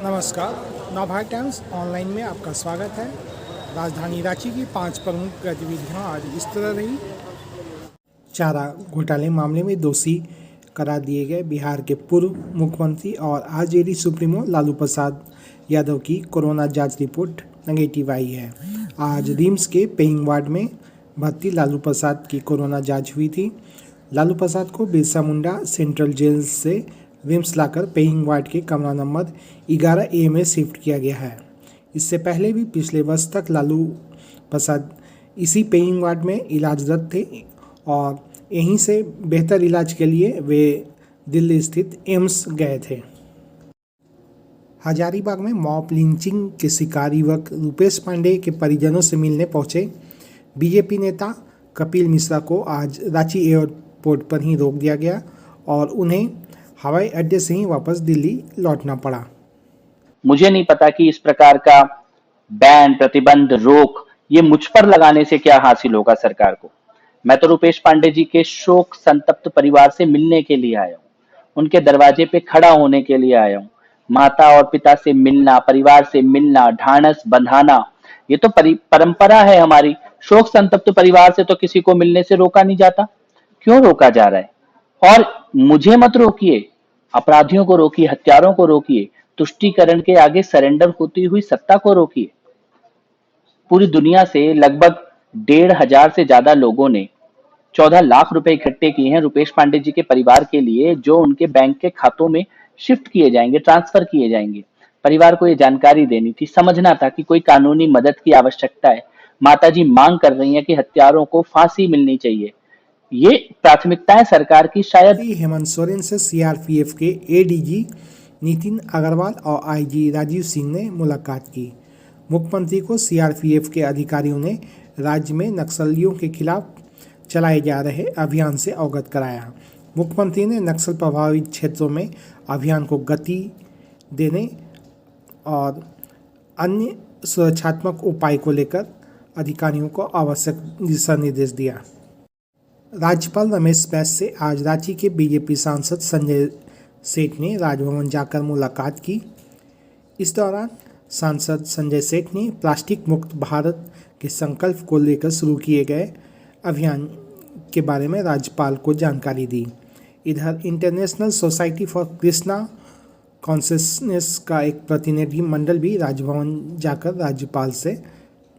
नमस्कार। Navbharat times online में आपका स्वागत है। राजधानी रांची की 5 प्रमुख गतिविधियां आज इस तरह रही। चारा घोटाले मामले में दोषी करार दिए गए बिहार के पूर्व मुख्यमंत्री और आरजेडी सुप्रीमो लालू प्रसाद यादव की कोरोना जांच रिपोर्ट नेगेटिव आई है। आज रिम्स के पेइंग वार्ड में भर्ती लालू प्रसाद की कोरोना जांच हुई थी। लालू प्रसाद को बिरसा मुंडा सेंट्रल जेल से रिम्स लाकर पेइंग वार्ड के कमरा नंबर 11A में शिफ्ट किया गया है। इससे पहले भी पिछले वर्ष तक लालू प्रसाद इसी पेइंग वार्ड में इलाजरत थे और यहीं से बेहतर इलाज के लिए वे दिल्ली स्थित एम्स गए थे। हजारीबाग में मॉब लिंचिंग के शिकार युवक रूपेश पांडे के परिजनों से मिलने पहुंचे बीजेपी नेता कपिल मिश्रा को आज रांची एयरपोर्ट पर ही रोक दिया गया और उन्हें हवाई अड्डे से ही वापस दिल्ली लौटना पड़ा। मुझे नहीं पता कि इस प्रकार का बैन, प्रतिबंध, रोक ये मुझ पर लगाने से क्या हासिल होगा सरकार को। मैं तो रुपेश पांडे जी के शोक संतप्त परिवार से मिलने के लिए आया हूँ, उनके दरवाजे पे खड़ा होने के लिए आया हूँ। माता और पिता से मिलना, परिवार से मिलना, ढांढस बंधाना, ये तो परंपरा है हमारी। शोक संतप्त परिवार से तो किसी को मिलने से रोका नहीं जाता, क्यों रोका जा रहा है? और मुझे मत रोकिए, अपराधियों को रोकिए, हत्यारों को रोकिए, तुष्टीकरण के आगे सरेंडर होती हुई सत्ता को रोकिए। पूरी दुनिया से लगभग 1,500 से ज्यादा लोगों ने 14 लाख रुपए इकट्ठे किए हैं रुपेश पांडे जी के परिवार के लिए, जो उनके बैंक के खातों में शिफ्ट किए जाएंगे, ट्रांसफर किए जाएंगे। परिवार को ये जानकारी देनी थी, समझना था कि कोई कानूनी मदद की आवश्यकता है। माताजी मांग कर रही हैं कि हत्यारों को फांसी मिलनी चाहिए। ये प्राथमिकताएं सरकार की शायद। हेमंत सोरेन से सीआरपीएफ के एडीजी नितिन अग्रवाल और आईजी राजीव सिंह ने मुलाकात की। मुख्यमंत्री को सीआरपीएफ के अधिकारियों ने राज्य में नक्सलियों के खिलाफ चलाए जा रहे अभियान से अवगत कराया। मुख्यमंत्री ने नक्सल प्रभावित क्षेत्रों में अभियान को गति देने और अन्य सुरक्षात्मक उपाय को लेकर अधिकारियों को आवश्यक दिशा निर्देश दिया। राज्यपाल रमेश बैस से आज रांची के बीजेपी सांसद संजय सेठ ने राजभवन जाकर मुलाकात की। इस दौरान सांसद संजय सेठ ने प्लास्टिक मुक्त भारत के संकल्प को लेकर शुरू किए गए अभियान के बारे में राज्यपाल को जानकारी दी। इधर international society for Krishna consciousness का एक प्रतिनिधि मंडल भी राजभवन जाकर राज्यपाल से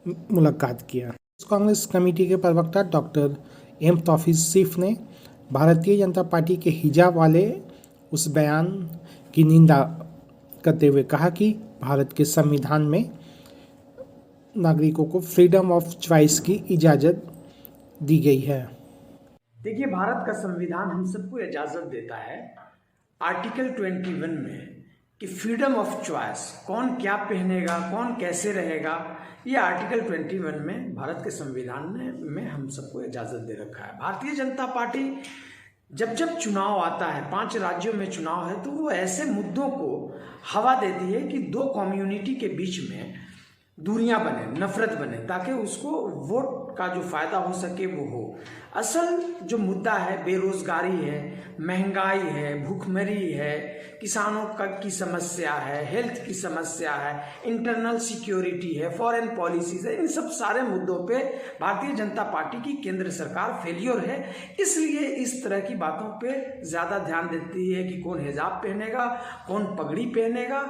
मुलाकात किया। कांग्रेस कमेटी के प्रवक्ता डॉक्टर एम तौफीक ने भारतीय जनता पार्टी के हिजाब वाले उस बयान की निंदा करते हुए कहा कि भारत के संविधान में नागरिकों को फ्रीडम ऑफ चॉइस की इजाज़त दी गई है। देखिए, भारत का संविधान हम सबको इजाज़त देता है आर्टिकल 21 में कि फ्रीडम ऑफ चॉइस, कौन क्या पहनेगा, कौन कैसे रहेगा, ये आर्टिकल 21 में भारत के संविधान में हम सबको इजाज़त दे रखा है। भारतीय जनता पार्टी जब जब चुनाव आता है, 5 राज्यों में चुनाव है, तो वो ऐसे मुद्दों को हवा देती है कि 2 कम्युनिटी के बीच में दूरियां बने, नफरत बने, ताकि उसको वोट का जो फायदा हो सके वो हो। असल जो मुद्दा है बेरोजगारी है, महंगाई है, भूखमरी है, किसानों की समस्या है, हेल्थ की समस्या है, इंटरनल सिक्योरिटी है, फॉरेन पॉलिसीज है। इन सब सारे मुद्दों पे भारतीय जनता पार्टी की केंद्र सरकार फेलियर है। इसलिए इस तरह की बातों पे ज़्यादा ध्यान देती है कि कौन हिजाब पहनेगा, कौन पगड़ी पहनेगा,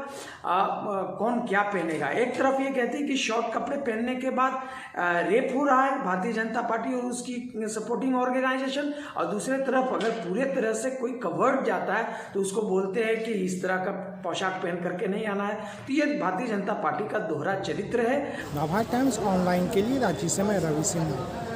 कौन क्या पहनेगा। एक तरफ ये कहती है कि शॉर्ट कपड़े पहनने के बाद रेप हो रहा है भारतीय जनता पार्टी और उसकी सपोर्टिंग ऑर्गेनाइजेशन, और दूसरे तरफ अगर पूरे तरह से कोई कवर्ड जाता है तो उसको बोलते हैं कि इस तरह का पोशाक पहन करके नहीं आना है। तो ये भारतीय जनता पार्टी का दोहरा चरित्र है। नवभारत टाइम्स ऑनलाइन के लिए रांची से मैं रवि सिन्हा।